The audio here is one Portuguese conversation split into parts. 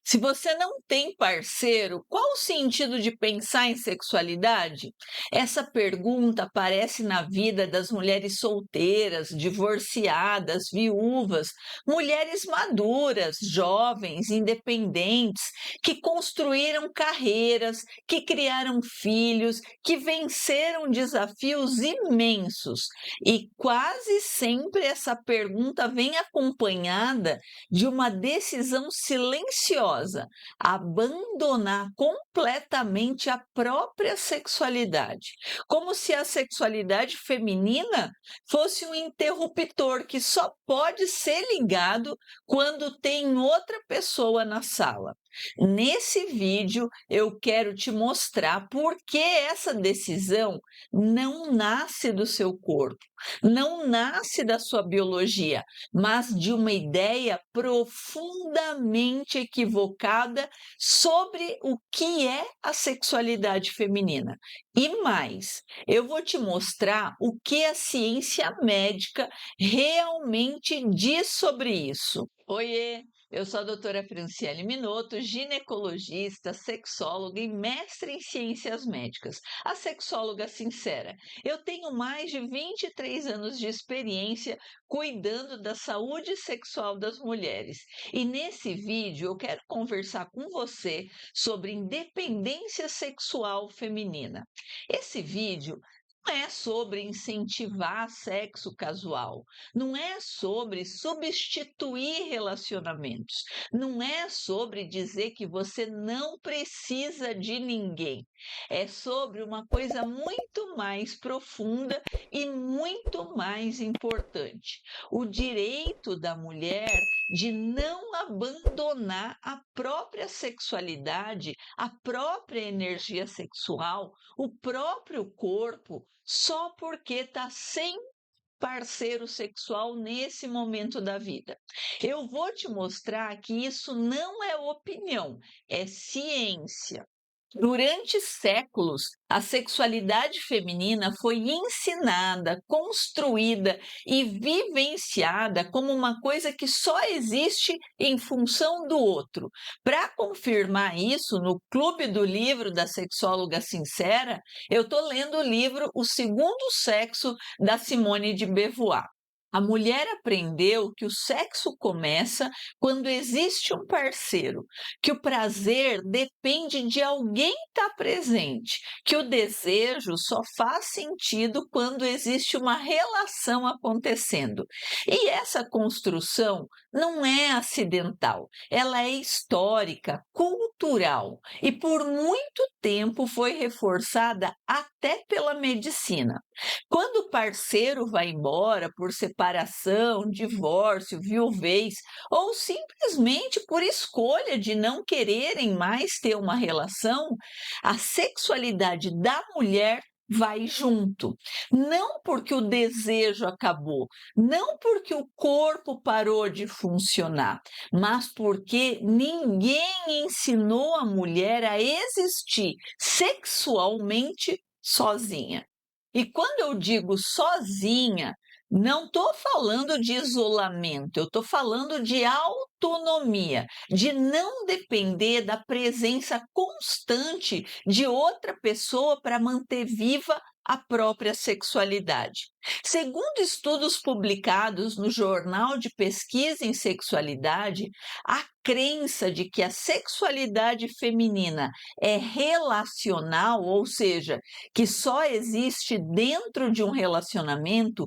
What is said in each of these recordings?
Se você não tem parceiro, qual o sentido de pensar em sexualidade? Essa pergunta aparece na vida das mulheres solteiras, divorciadas, viúvas, mulheres maduras, jovens, independentes, que construíram carreiras, que criaram filhos, que venceram desafios imensos. E quase sempre essa pergunta vem acompanhada de uma decisão silenciosa, abandonar completamente a própria sexualidade, como se a sexualidade feminina fosse um interruptor que só pode ser ligado quando tem outra pessoa na sala. Nesse vídeo, eu quero te mostrar por que essa decisão não nasce do seu corpo, não nasce da sua biologia, mas de uma ideia profundamente equivocada sobre o que é a sexualidade feminina. E mais, eu vou te mostrar o que a ciência médica realmente diz sobre isso. Oiê! Eu sou a doutora Franciele Minotto, ginecologista, sexóloga e mestre em ciências médicas, a sexóloga sincera. Eu tenho mais de 23 anos de experiência cuidando da saúde sexual das mulheres. E nesse vídeo eu quero conversar com você sobre independência sexual feminina. Esse vídeo não é sobre incentivar sexo casual, não é sobre substituir relacionamentos, não é sobre dizer que você não precisa de ninguém. É sobre uma coisa muito mais profunda e muito mais importante: o direito da mulher de não abandonar a própria sexualidade, a própria energia sexual, o próprio corpo, só porque está sem parceiro sexual nesse momento da vida. Eu vou te mostrar que isso não é opinião, é ciência. Durante séculos, a sexualidade feminina foi ensinada, construída e vivenciada como uma coisa que só existe em função do outro. Para confirmar isso, no Clube do Livro da Sexóloga Sincera, eu estou lendo o livro O Segundo Sexo, da Simone de Beauvoir. A mulher aprendeu que o sexo começa quando existe um parceiro, que o prazer depende de alguém estar presente, que o desejo só faz sentido quando existe uma relação acontecendo. E essa construção não é acidental, ela é histórica, cultural e por muito tempo foi reforçada até pela medicina. Quando o parceiro vai embora por separação, divórcio, viuvez ou simplesmente por escolha de não quererem mais ter uma relação, a sexualidade da mulher vai junto. Não porque o desejo acabou, não porque o corpo parou de funcionar, mas porque ninguém ensinou a mulher a existir sexualmente sozinha. E quando eu digo sozinha, não estou falando de isolamento, eu estou falando de autonomia, de não depender da presença constante de outra pessoa para manter viva a própria sexualidade. Segundo estudos publicados no Jornal de Pesquisa em Sexualidade, a crença de que a sexualidade feminina é relacional, ou seja, que só existe dentro de um relacionamento,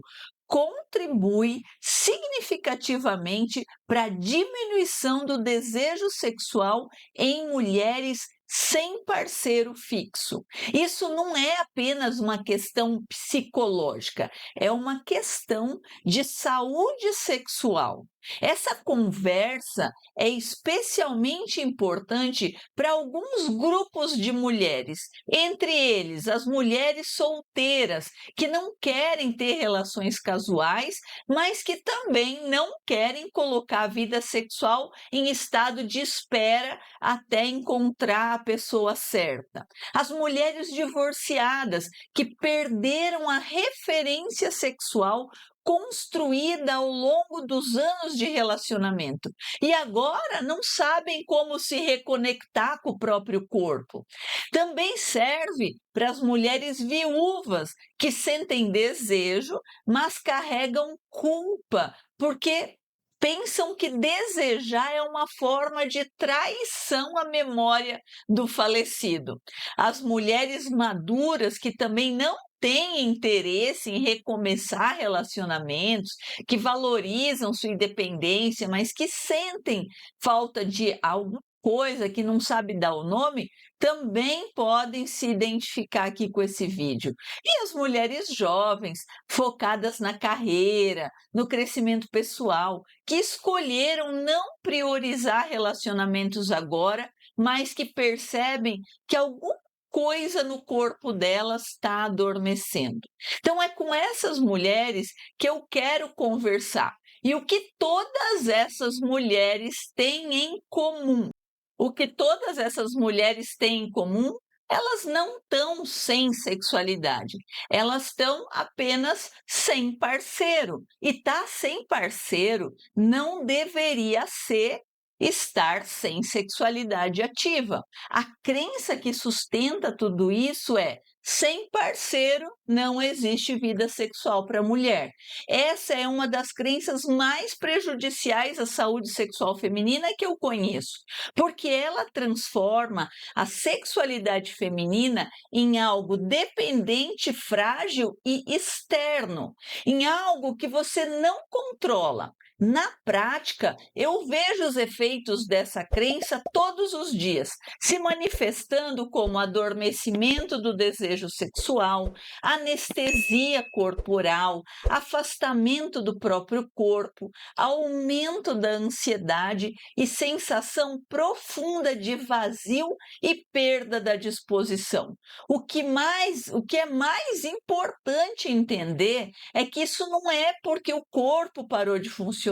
contribui significativamente para a diminuição do desejo sexual em mulheres sem parceiro fixo. Isso não é apenas uma questão psicológica, é uma questão de saúde sexual. Essa conversa é especialmente importante para alguns grupos de mulheres, entre eles as mulheres solteiras, que não querem ter relações casuais, mas que também não querem colocar a vida sexual em estado de espera até encontrar a pessoa certa. As mulheres divorciadas, que perderam a referência sexual construída ao longo dos anos de relacionamento e agora não sabem como se reconectar com o próprio corpo. Também serve para as mulheres viúvas que sentem desejo, mas carregam culpa, porque pensam que desejar é uma forma de traição à memória do falecido. As mulheres maduras que também não têm interesse em recomeçar relacionamentos, que valorizam sua independência, mas que sentem falta de alguma coisa que não sabe dar o nome, também podem se identificar aqui com esse vídeo. E as mulheres jovens, focadas na carreira, no crescimento pessoal, que escolheram não priorizar relacionamentos agora, mas que percebem que alguma coisa no corpo delas está adormecendo. Então, é com essas mulheres que eu quero conversar. E o que todas essas mulheres têm em comum? O que todas essas mulheres têm em comum? Elas não estão sem sexualidade, elas estão apenas sem parceiro. E estar sem parceiro não deveria ser estar sem sexualidade ativa. A crença que sustenta tudo isso é: sem parceiro não existe vida sexual para a mulher. Essa é uma das crenças mais prejudiciais à saúde sexual feminina que eu conheço, porque ela transforma a sexualidade feminina em algo dependente, frágil e externo, em algo que você não controla. Na prática, eu vejo os efeitos dessa crença todos os dias, se manifestando como adormecimento do desejo sexual, anestesia corporal, afastamento do próprio corpo, aumento da ansiedade e sensação profunda de vazio e perda da disposição. O que é mais importante entender é que isso não é porque o corpo parou de funcionar.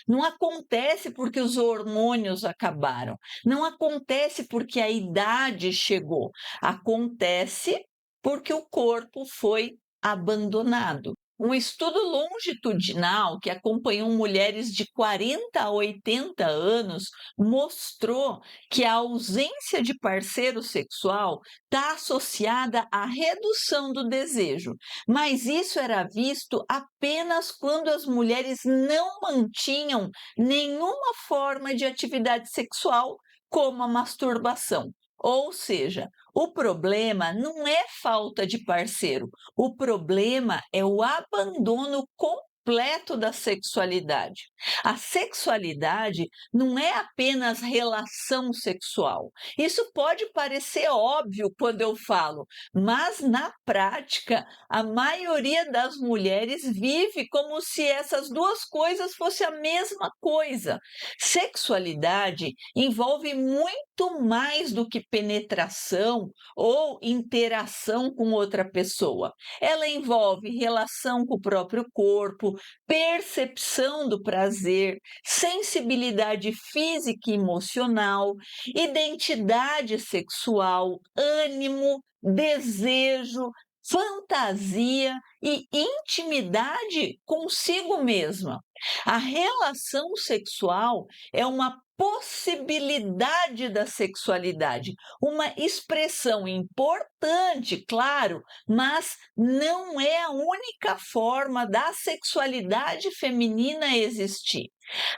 Não acontece porque os hormônios acabaram. Não acontece porque a idade chegou. Acontece porque o corpo foi abandonado. Um estudo longitudinal que acompanhou mulheres de 40 a 80 anos mostrou que a ausência de parceiro sexual está associada à redução do desejo, mas isso era visto apenas quando as mulheres não mantinham nenhuma forma de atividade sexual, como a masturbação. Ou seja, o problema não é falta de parceiro, o problema é o abandono completo da sexualidade. A sexualidade não é apenas relação sexual. Isso pode parecer óbvio quando eu falo, mas na prática, a maioria das mulheres vive como se essas duas coisas fossem a mesma coisa. Sexualidade envolve muito mais do que penetração ou interação com outra pessoa. Ela envolve relação com o próprio corpo, percepção do prazer, sensibilidade física e emocional, identidade sexual, ânimo, desejo, fantasia e intimidade consigo mesma. A relação sexual é uma possibilidade da sexualidade, uma expressão importante, claro, mas não é a única forma da sexualidade feminina existir.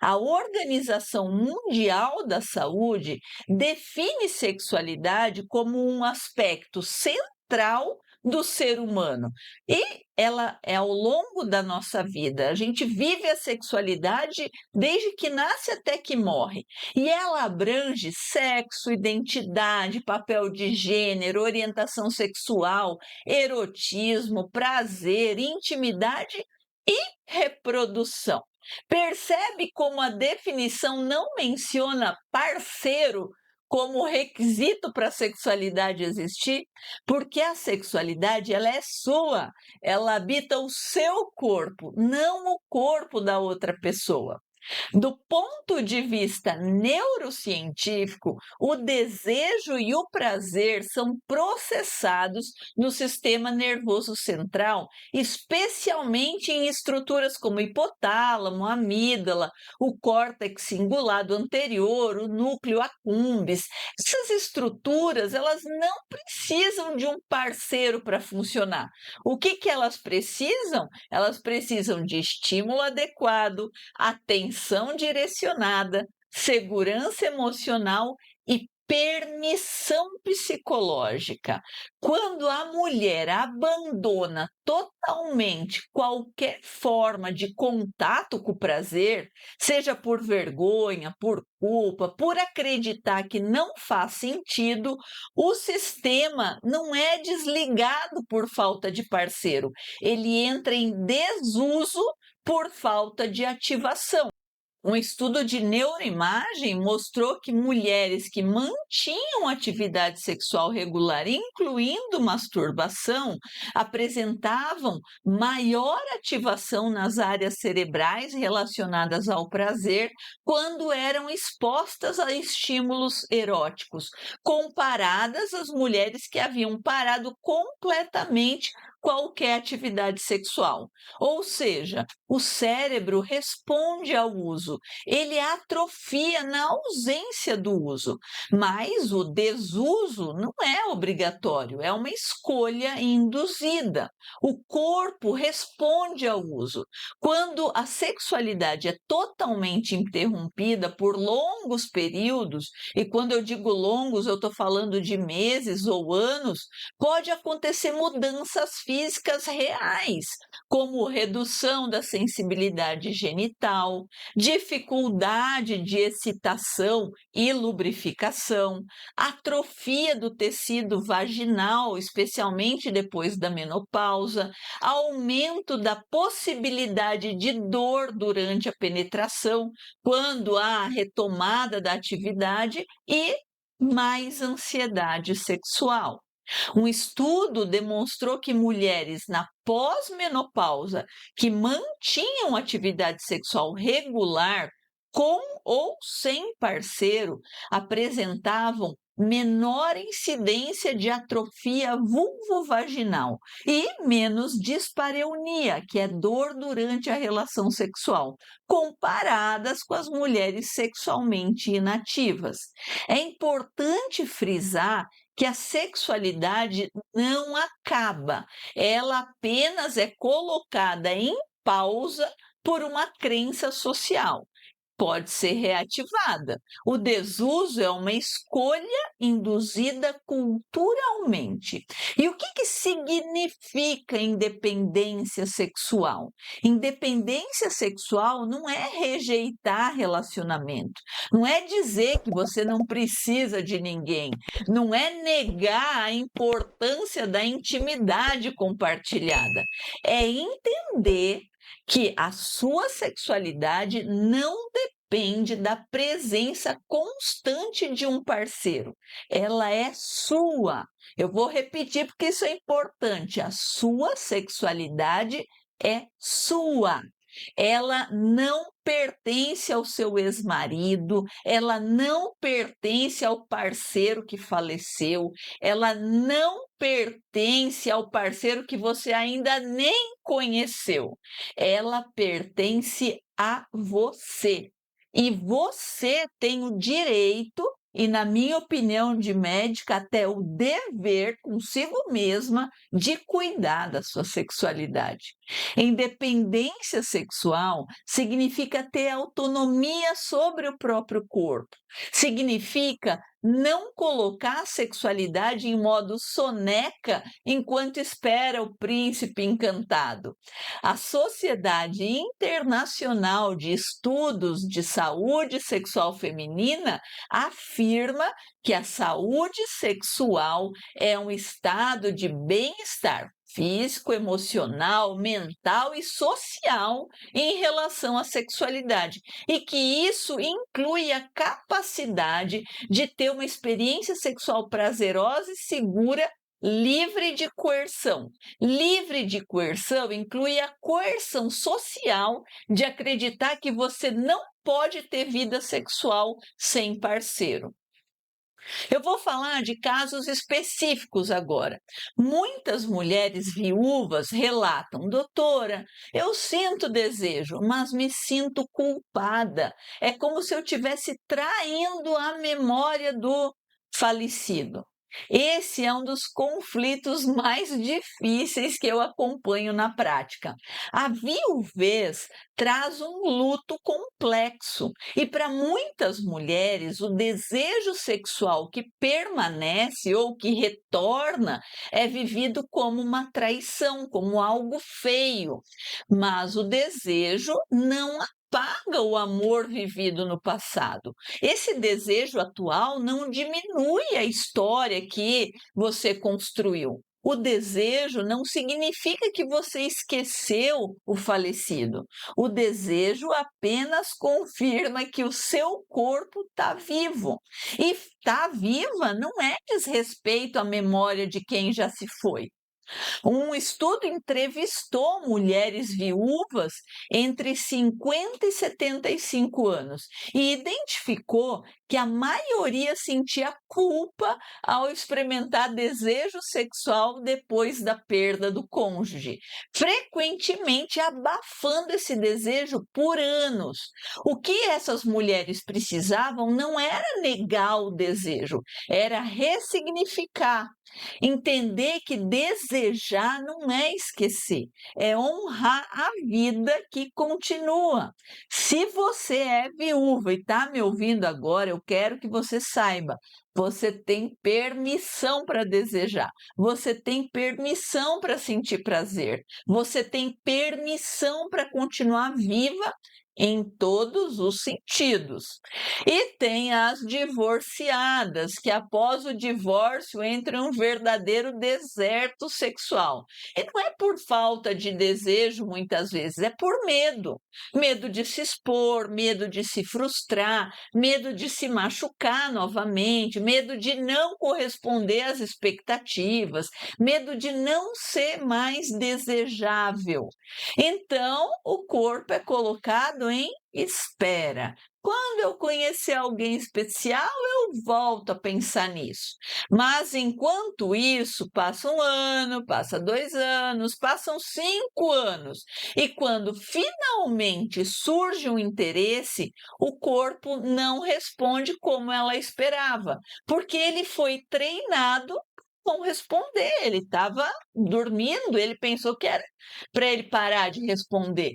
A Organização Mundial da Saúde define sexualidade como um aspecto central do ser humano. E ela é ao longo da nossa vida. A gente vive a sexualidade desde que nasce até que morre. E ela abrange sexo, identidade, papel de gênero, orientação sexual, erotismo, prazer, intimidade e reprodução. Percebe como a definição não menciona parceiro como requisito para a sexualidade existir? Porque a sexualidade ela é sua, ela habita o seu corpo, não o corpo da outra pessoa. Do ponto de vista neurocientífico, o desejo e o prazer são processados no sistema nervoso central, especialmente em estruturas como hipotálamo, amígdala, o córtex cingulado anterior, o núcleo accumbens. Essas estruturas, elas não precisam de um parceiro para funcionar. O que elas precisam? Elas precisam de estímulo adequado, atenção direcionada, segurança emocional e permissão psicológica. Quando a mulher abandona totalmente qualquer forma de contato com o prazer, seja por vergonha, por culpa, por acreditar que não faz sentido, o sistema não é desligado por falta de parceiro, ele entra em desuso por falta de ativação. Um estudo de neuroimagem mostrou que mulheres que mantinham atividade sexual regular, incluindo masturbação, apresentavam maior ativação nas áreas cerebrais relacionadas ao prazer quando eram expostas a estímulos eróticos, comparadas às mulheres que haviam parado completamente qualquer atividade sexual. Ou seja, o cérebro responde ao uso, ele atrofia na ausência do uso, mas o desuso não é obrigatório, é uma escolha induzida. O corpo responde ao uso. Quando a sexualidade é totalmente interrompida por longos períodos, e quando eu digo longos, eu estou falando de meses ou anos, pode acontecer mudanças físicas reais, como redução da sensibilidade genital, dificuldade de excitação e lubrificação, atrofia do tecido vaginal, especialmente depois da menopausa, aumento da possibilidade de dor durante a penetração, quando há retomada da atividade e mais ansiedade sexual. Um estudo demonstrou que mulheres na pós-menopausa que mantinham atividade sexual regular, com ou sem parceiro, apresentavam menor incidência de atrofia vulvovaginal e menos dispareunia, que é dor durante a relação sexual, comparadas com as mulheres sexualmente inativas. É importante frisar que a sexualidade não acaba, ela apenas é colocada em pausa por uma crença social. Pode ser reativada. O desuso é uma escolha induzida culturalmente. E o que significa independência sexual? Independência sexual não é rejeitar relacionamento, não é dizer que você não precisa de ninguém, não é negar a importância da intimidade compartilhada, é entender que a sua sexualidade não depende da presença constante de um parceiro. Ela é sua. Eu vou repetir porque isso é importante. A sua sexualidade é sua. Ela não pertence ao seu ex-marido, ela não pertence ao parceiro que faleceu, ela não pertence ao parceiro que você ainda nem conheceu. Ela pertence a você. E você tem o direito e, na minha opinião de médica, até o dever consigo mesma de cuidar da sua sexualidade. Independência sexual significa ter autonomia sobre o próprio corpo, significa não colocar a sexualidade em modo soneca enquanto espera o príncipe encantado. A Sociedade Internacional de Estudos de Saúde Sexual Feminina afirma que a saúde sexual é um estado de bem-estar físico, emocional, mental e social em relação à sexualidade, e que isso inclui a capacidade de ter uma experiência sexual prazerosa e segura livre de coerção. Livre de coerção inclui a coerção social de acreditar que você não pode ter vida sexual sem parceiro. Eu vou falar de casos específicos agora. Muitas mulheres viúvas relatam: doutora, eu sinto desejo, mas me sinto culpada. É como se eu estivesse traindo a memória do falecido. Esse é um dos conflitos mais difíceis que eu acompanho na prática. A viuvez traz um luto complexo e para muitas mulheres o desejo sexual que permanece ou que retorna é vivido como uma traição, como algo feio. Mas o desejo não apaga o amor vivido no passado. Esse desejo atual não diminui a história que você construiu. O desejo não significa que você esqueceu o falecido. O desejo apenas confirma que o seu corpo está vivo. E estar viva não é desrespeito à memória de quem já se foi. Um estudo entrevistou mulheres viúvas entre 50 e 75 anos e identificou que a maioria sentia culpa ao experimentar desejo sexual depois da perda do cônjuge, frequentemente abafando esse desejo por anos. O que essas mulheres precisavam não era negar o desejo, era ressignificar. Entender que desejar não é esquecer, é honrar a vida que continua. Se você é viúva e está me ouvindo agora, eu quero que você saiba, você tem permissão para desejar, você tem permissão para sentir prazer, você tem permissão para continuar viva em todos os sentidos. E tem as divorciadas, que após o divórcio entram em um verdadeiro deserto sexual. E não é por falta de desejo, muitas vezes, é por medo. Medo de se expor, medo de se frustrar, medo de se machucar novamente, medo de não corresponder às expectativas, medo de não ser mais desejável. Então, o corpo é colocado em espera. Quando eu conhecer alguém especial, eu volto a pensar nisso. Mas enquanto isso, passa 1 ano, passa 2 anos, passam 5 anos. E quando finalmente surge um interesse, o corpo não responde como ela esperava, porque ele foi treinado a não responder. Ele estava dormindo, ele pensou que era para ele parar de responder.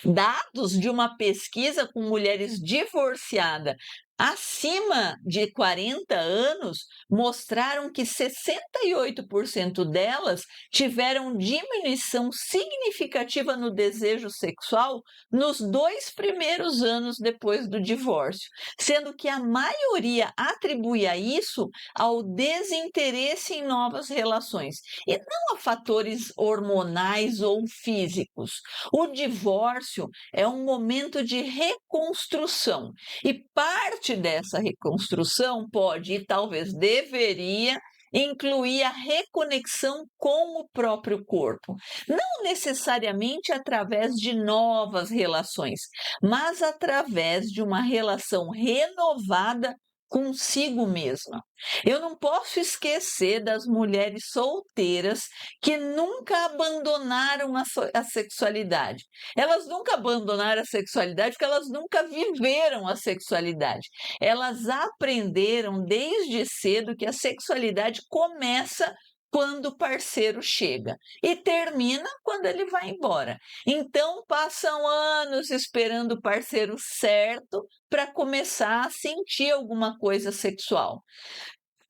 Dados de uma pesquisa com mulheres divorciadas acima de 40 anos mostraram que 68% delas tiveram diminuição significativa no desejo sexual nos 2 primeiros anos depois do divórcio, sendo que a maioria atribuía isso ao desinteresse em novas relações e não a fatores hormonais ou físicos. O divórcio é um momento de reconstrução e parte dessa reconstrução pode e talvez deveria incluir a reconexão com o próprio corpo, não necessariamente através de novas relações, mas através de uma relação renovada consigo mesma. Eu não posso esquecer das mulheres solteiras que nunca abandonaram a sexualidade. Elas nunca abandonaram a sexualidade porque elas nunca viveram a sexualidade. Elas aprenderam desde cedo que a sexualidade começa quando o parceiro chega e termina quando ele vai embora. Então, passam anos esperando o parceiro certo para começar a sentir alguma coisa sexual,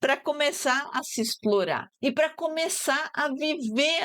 para começar a se explorar e para começar a viver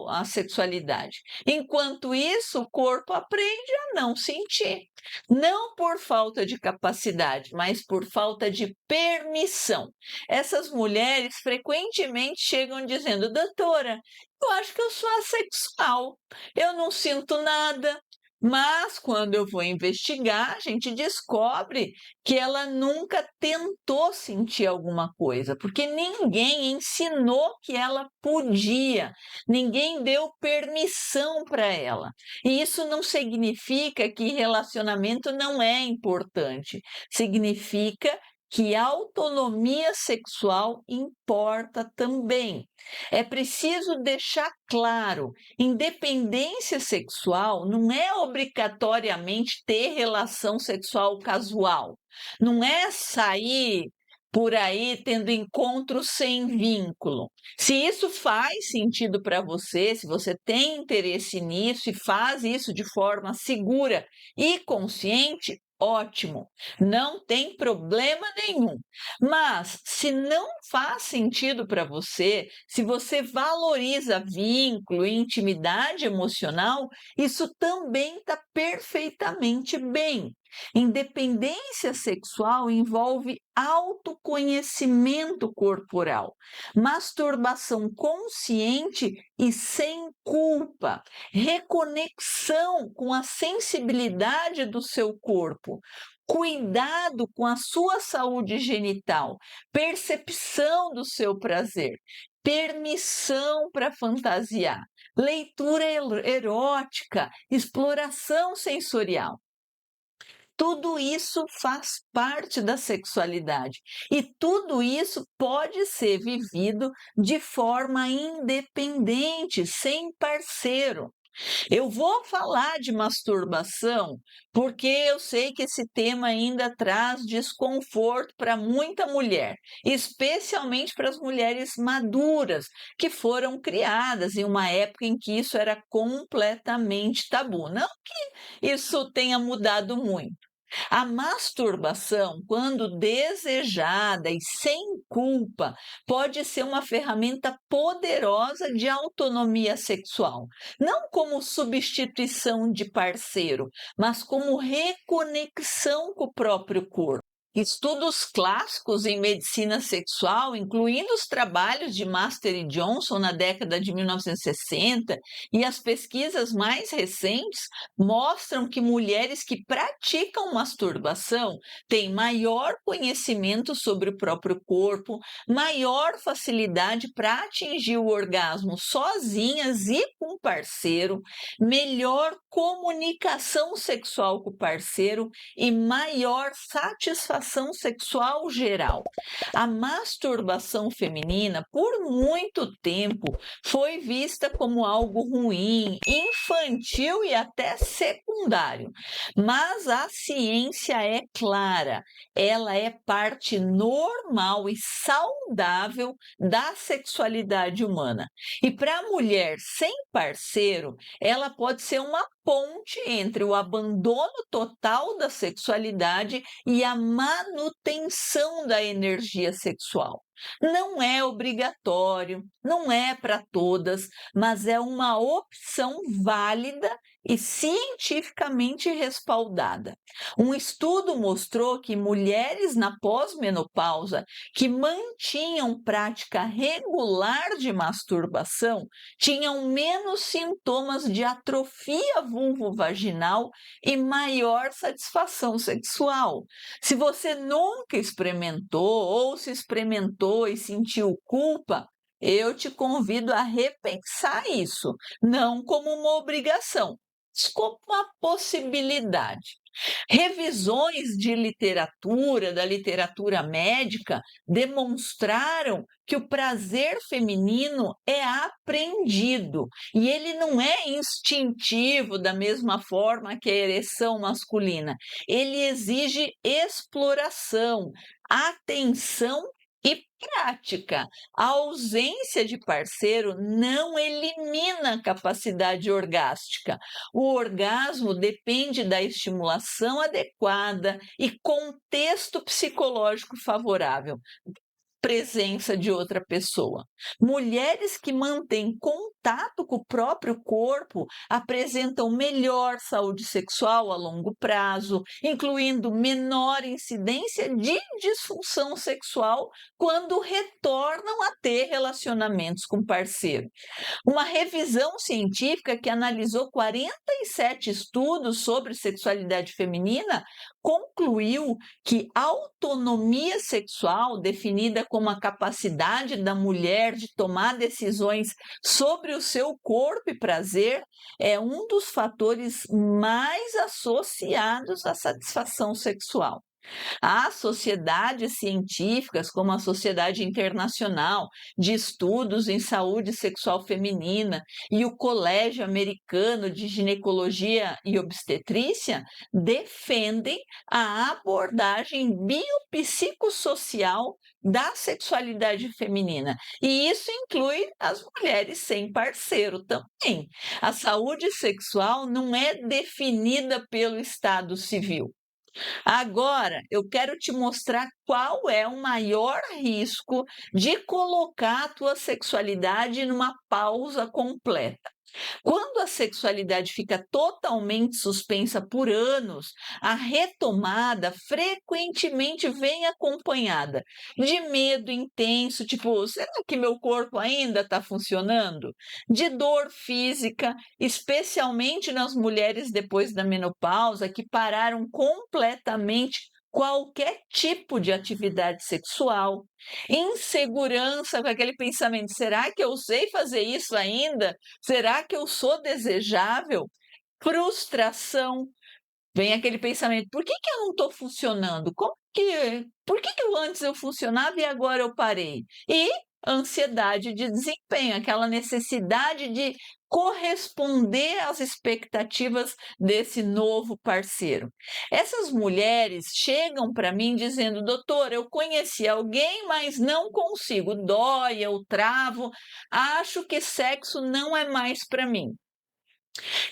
a sexualidade. Enquanto isso, o corpo aprende a não sentir. Não por falta de capacidade, mas por falta de permissão. Essas mulheres frequentemente chegam dizendo: doutora, eu acho que eu sou assexual, eu não sinto nada. Mas quando eu vou investigar, a gente descobre que ela nunca tentou sentir alguma coisa, porque ninguém ensinou que ela podia, ninguém deu permissão para ela. E isso não significa que relacionamento não é importante, significa que a autonomia sexual importa também. É preciso deixar claro: independência sexual não é obrigatoriamente ter relação sexual casual, não é sair por aí tendo encontros sem vínculo. Se isso faz sentido para você, se você tem interesse nisso e faz isso de forma segura e consciente, ótimo, não tem problema nenhum. Mas se não faz sentido para você, se você valoriza vínculo e intimidade emocional, isso também está perfeitamente bem. Independência sexual envolve autoconhecimento corporal, masturbação consciente e sem culpa, reconexão com a sensibilidade do seu corpo, cuidado com a sua saúde genital, percepção do seu prazer, permissão para fantasiar, leitura erótica, exploração sensorial. Tudo isso faz parte da sexualidade e tudo isso pode ser vivido de forma independente, sem parceiro. Eu vou falar de masturbação porque eu sei que esse tema ainda traz desconforto para muita mulher, especialmente para as mulheres maduras, que foram criadas em uma época em que isso era completamente tabu. Não que isso tenha mudado muito. A masturbação, quando desejada e sem culpa, pode ser uma ferramenta poderosa de autonomia sexual, não como substituição de parceiro, mas como reconexão com o próprio corpo. Estudos clássicos em medicina sexual, incluindo os trabalhos de Master e Johnson na década de 1960 e as pesquisas mais recentes, mostram que mulheres que praticam masturbação têm maior conhecimento sobre o próprio corpo, maior facilidade para atingir o orgasmo sozinhas e com parceiro, melhor comunicação sexual com o parceiro e maior satisfação sexual geral. A masturbação feminina, por muito tempo, foi vista como algo ruim, infantil e até secundário. Mas a ciência é clara, ela é parte normal e saudável da sexualidade humana. E para a mulher sem parceiro, ela pode ser uma ponte entre o abandono total da sexualidade e a manutenção da energia sexual. Não é obrigatório, não é para todas, mas é uma opção válida e cientificamente respaldada. Um estudo mostrou que mulheres na pós-menopausa que mantinham prática regular de masturbação tinham menos sintomas de atrofia vulvovaginal e maior satisfação sexual. Se você nunca experimentou ou se experimentou e sentiu culpa, eu te convido a repensar isso, não como uma obrigação, mas como uma possibilidade. Revisões de literatura, da literatura médica, demonstraram que o prazer feminino é aprendido e ele não é instintivo da mesma forma que a ereção masculina. Ele exige exploração, atenção e prática. A ausência de parceiro não elimina a capacidade orgástica. O orgasmo depende da estimulação adequada e contexto psicológico favorável. Presença de outra pessoa. Mulheres que mantêm contato contato com o próprio corpo apresentam melhor saúde sexual a longo prazo, incluindo menor incidência de disfunção sexual quando retornam a ter relacionamentos com parceiro. Uma revisão científica que analisou 47 estudos sobre sexualidade feminina concluiu que autonomia sexual, definida como a capacidade da mulher de tomar decisões sobre o seu corpo e prazer, é um dos fatores mais associados à satisfação sexual. Há sociedades científicas, como a Sociedade Internacional de Estudos em Saúde Sexual Feminina e o Colégio Americano de Ginecologia e Obstetrícia, defendem a abordagem biopsicossocial da sexualidade feminina. E isso inclui as mulheres sem parceiro também. A saúde sexual não é definida pelo Estado civil. Agora, eu quero te mostrar qual é o maior risco de colocar a tua sexualidade numa pausa completa. Quando a sexualidade fica totalmente suspensa por anos, a retomada frequentemente vem acompanhada de medo intenso, tipo, será que meu corpo ainda está funcionando? De dor física, especialmente nas mulheres depois da menopausa, que pararam completamente qualquer tipo de atividade sexual, insegurança com aquele pensamento: será que eu sei fazer isso ainda? Será que eu sou desejável? Frustração, vem aquele pensamento: por que eu não estou funcionando? Por que eu antes eu funcionava e agora eu parei? E ansiedade de desempenho, aquela necessidade de corresponder às expectativas desse novo parceiro. Essas mulheres chegam para mim dizendo: doutor, eu conheci alguém, mas não consigo, dói, eu travo, acho que sexo não é mais para mim.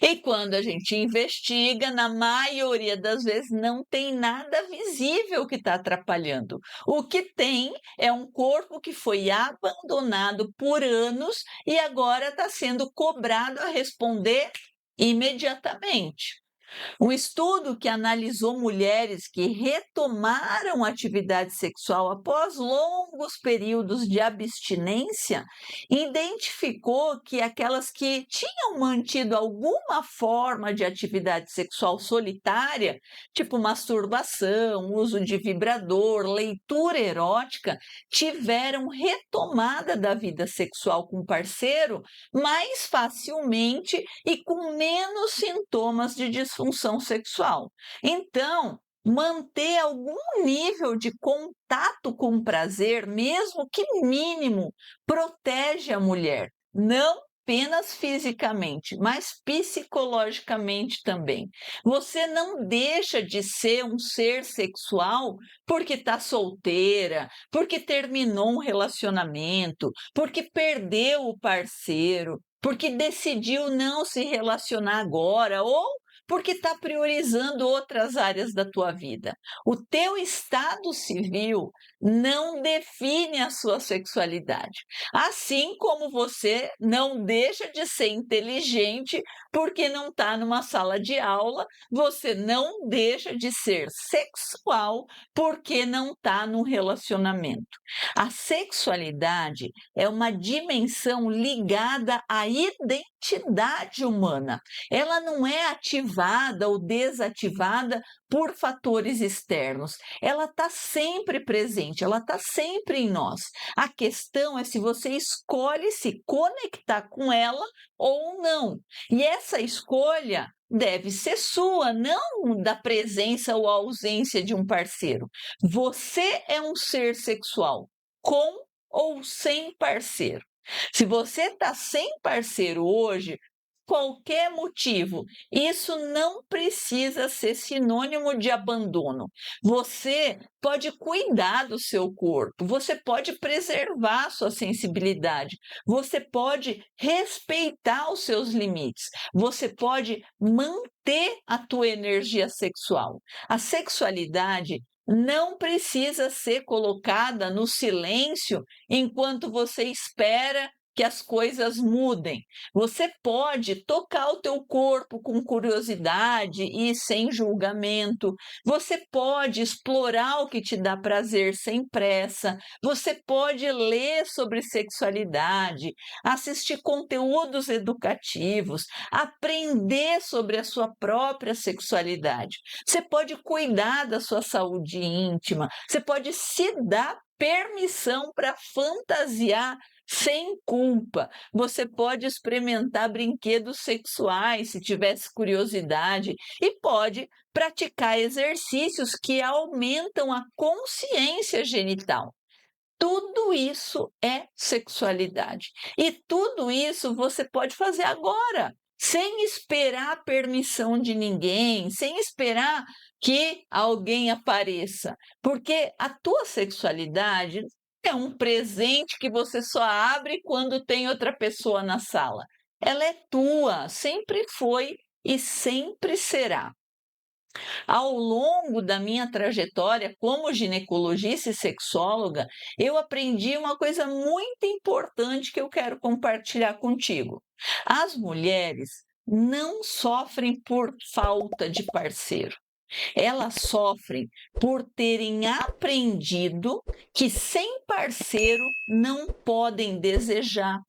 E quando a gente investiga, na maioria das vezes não tem nada visível que está atrapalhando. O que tem é um corpo que foi abandonado por anos e agora está sendo cobrado a responder imediatamente. Um estudo que analisou mulheres que retomaram a atividade sexual após longos períodos de abstinência identificou que aquelas que tinham mantido alguma forma de atividade sexual solitária, tipo masturbação, uso de vibrador, leitura erótica, tiveram retomada da vida sexual com o parceiro mais facilmente e com menos sintomas de disfunção sexual. Então, manter algum nível de contato com o prazer, mesmo que mínimo, protege a mulher, não apenas fisicamente, mas psicologicamente também. Você não deixa de ser um ser sexual porque está solteira, porque terminou um relacionamento, porque perdeu o parceiro, porque decidiu não se relacionar agora ou porque está priorizando outras áreas da tua vida. O teu estado civil não define a sua sexualidade. Assim como você não deixa de ser inteligente porque não está numa sala de aula, você não deixa de ser sexual porque não está num relacionamento. A sexualidade é uma dimensão ligada à identidade humana. Ela não é ativada ou desativada por fatores externos. Ela está sempre presente, ela está sempre em nós. A questão é se você escolhe se conectar com ela ou não. E essa escolha deve ser sua, não da presença ou ausência de um parceiro. Você é um ser sexual, com ou sem parceiro. Se você está sem parceiro hoje, qualquer motivo, isso não precisa ser sinônimo de abandono. Você pode cuidar do seu corpo, você pode preservar sua sensibilidade, você pode respeitar os seus limites, você pode manter a tua energia sexual. A sexualidade não precisa ser colocada no silêncio enquanto você espera que as coisas mudem. Você pode tocar o teu corpo com curiosidade e sem julgamento. Você pode explorar o que te dá prazer sem pressa. Você pode ler sobre sexualidade, assistir conteúdos educativos, aprender sobre a sua própria sexualidade. Você pode cuidar da sua saúde íntima. Você pode se dar permissão para fantasiar sem culpa. Você pode experimentar brinquedos sexuais se tivesse curiosidade e pode praticar exercícios que aumentam a consciência genital. Tudo isso é sexualidade. E tudo isso você pode fazer agora, sem esperar a permissão de ninguém, sem esperar que alguém apareça, porque a tua sexualidade é um presente que você só abre quando tem outra pessoa na sala. Ela é tua, sempre foi e sempre será. Ao longo da minha trajetória como ginecologista e sexóloga, eu aprendi uma coisa muito importante que eu quero compartilhar contigo. As mulheres não sofrem por falta de parceiro. Elas sofrem por terem aprendido que sem parceiro não podem desejar,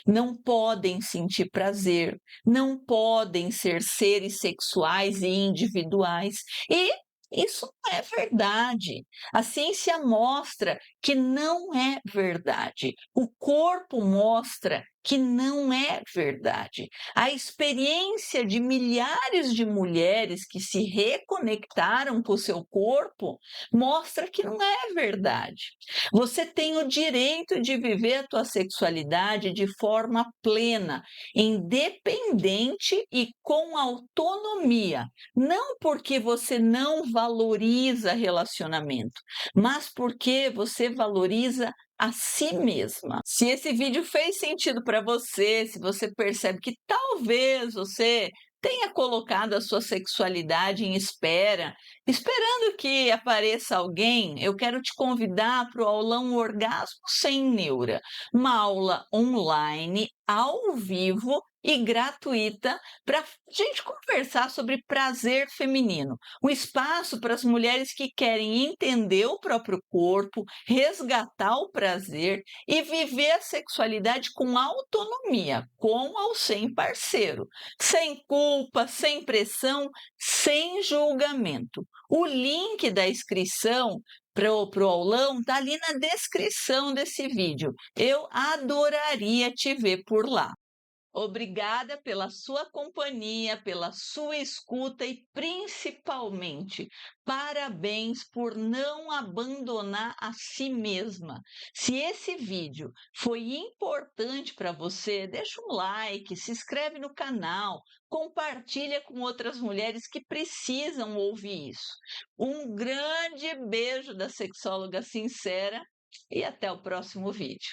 não podem sentir prazer, não podem ser seres sexuais e individuais. E isso não é verdade. A ciência mostra que não é verdade. O corpo mostra que não é verdade. A experiência de milhares de mulheres que se reconectaram com o seu corpo mostra que não é verdade. Você tem o direito de viver a tua sexualidade de forma plena, independente e com autonomia. Não porque você não valoriza relacionamento, mas porque você valoriza a si mesma. Se esse vídeo fez sentido para você, se você percebe que talvez você tenha colocado a sua sexualidade em espera, esperando que apareça alguém, eu quero te convidar para o aulão Orgasmo Sem Neura, uma aula online, ao vivo e gratuita para a gente conversar sobre prazer feminino. Um espaço para as mulheres que querem entender o próprio corpo, resgatar o prazer e viver a sexualidade com autonomia, com ou sem parceiro, sem culpa, sem pressão, sem julgamento. O link da inscrição para o aulão está ali na descrição desse vídeo. Eu adoraria te ver por lá. Obrigada pela sua companhia, pela sua escuta e, principalmente, parabéns por não abandonar a si mesma. Se esse vídeo foi importante para você, deixa um like, se inscreve no canal, compartilha com outras mulheres que precisam ouvir isso. Um grande beijo da sexóloga sincera e até o próximo vídeo.